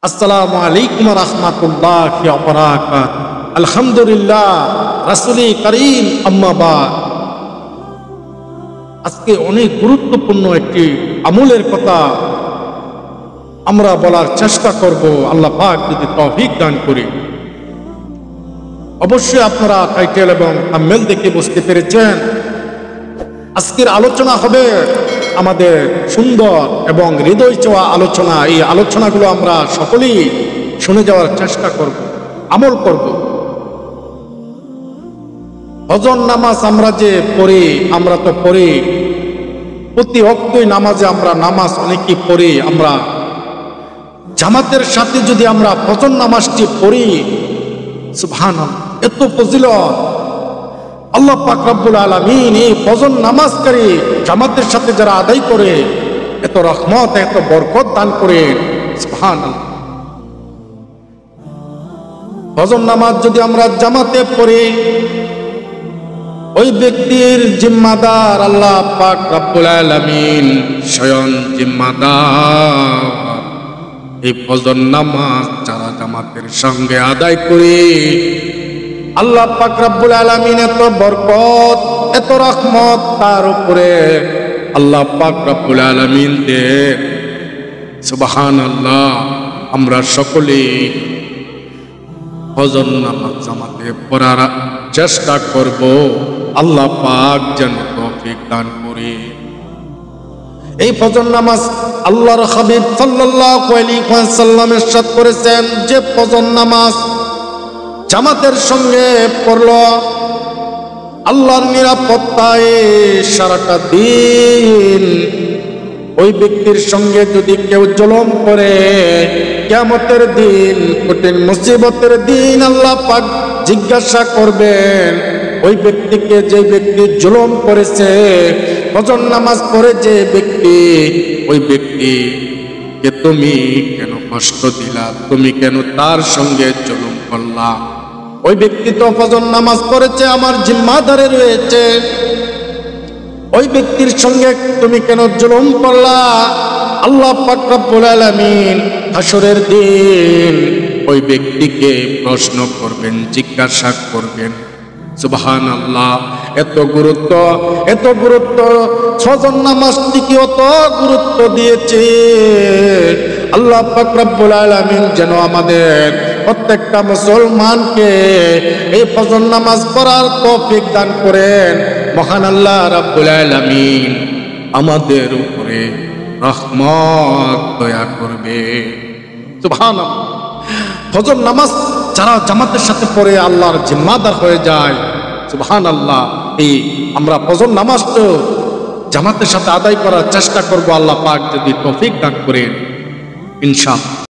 আসসালামু আলাইকুম ওয়া রাহমাতুল্লাহি ওয়া বারাকাতুহু। আলহামদুলিল্লাহ, রাসূলি কারীম, আম্মা বাদ। আজকে অনেক গুরুত্বপূর্ণ একটি আমলের কথা আমরা বলার চেষ্টা করব, আল্লাহ পাক যদি তৌফিক দান করে। অবশ্যই আপনারা টাইটেল এবং থাম্বনেল দেখে বুঝতে পেরেছেন আজকের আলোচনা হবে আমাদের সুন্দর এবং হৃদয় ছোঁয়া আলোচনা। এই আলোচনাগুলো আমরা সকলেই শুনে যাওয়ার চেষ্টা করব, আমল করব। ফজর নামাজ আমরা যে পড়ি, আমরা তো পড়ি প্রতি ওয়াক্তই নামাজে, আমরা নামাজ অনেকেই পড়ি। আমরা জামাতের সাথে যদি আমরা ফজর নামাজটি পড়ি, সুবহানাল্লাহ, এত ফজিলত আল্লাহ পাক রব্বুল আলামিন এই ফজর নামাজকারী জামাতের সাথে যারা আদায় করে এত রহমত, এত বরকত দান করেন। সুবহানাল্লাহ। ফজর নামাজ যদি আমরা জামাতে পড়ি, ওই ব্যক্তির জিম্মাদার আল্লাহ পাক রব্বুল আলামিন, স্বয়ং জিম্মাদার। এই ফজর নামাজ যারা জামাতের সঙ্গে আদায় করে, আল্লাহ পাক রব্বুল আলামিন এত বরকত, এত রহমত তার উপরে আল্লাহ পাক রব্বুল আলামিন দেন। সুবহানাল্লাহ। আমরা সকলেই ফজর নামাজ জামাতে পড়ার চেষ্টা করব, আল্লাহ পাক যেন তৌফিক দান করে। এই ফজর নামাজ আল্লাহর হাবিব সাল্লাল্লাহু আলাইহি ওয়াসাল্লাম ইরশাদ করেছেন যে ফজর নামাজ জামাতের সঙ্গে পড়ল, আল্লাহর নিরাপত্তায় সারাটা দিন ওই ব্যক্তির সঙ্গে যদি কেউ জুলুম করে, কিয়ামতের দিন, কঠিন মুসিবতের দিন আল্লাহ পাক জিজ্ঞাসা করবেন ওই ব্যক্তিকে, যে ব্যক্তি জুলুম করেছে, ফজর নামাজ পড়ে যে ব্যক্তি, ওই ব্যক্তিকে তুমি কেন কষ্ট দিলা, তুমি কেন তার সঙ্গে জুলুম করলা? ওই ব্যক্তি তো ফজর নামাজ পড়েছে, আমার জিম্মাদারে রয়েছে, ওই ব্যক্তির সঙ্গে তুমি কেন জুলুম করলা? আল্লাহ পাক রব্বুল আলামিন হাসরের দিন ওই ব্যক্তিকে প্রশ্ন করবেন, জিজ্ঞাসা করবেন। সুবহানাল্লাহ। এত গুরুত্ব, এত গুরুত্ব ফজর নামাজটিকে অত গুরুত্ব দিয়েছে আল্লাহ পাক রব্বুল আলামিন যেন আমাদের প্রত্যেকটা মুসলমানকে এই ফজর নামাজ পড়ার তৌফিক দান করেন। মহান আল্লাহ রাব্বুল আলামিন আমাদের উপরে রহমত দয়া করবে। সুবহানাল্লাহ। ফজর নামাজ যারা জামাতের সাথে পড়ে আল্লাহর জিম্মাদার হয়ে যায়। সুবহানাল্লাহ। এই আমরা ফজর নামাজ তো জামাতের সাথে আদায় করার চেষ্টা করব, আল্লাহ পাক যদি তৌফিক দান করেন ইনশাআল্লাহ।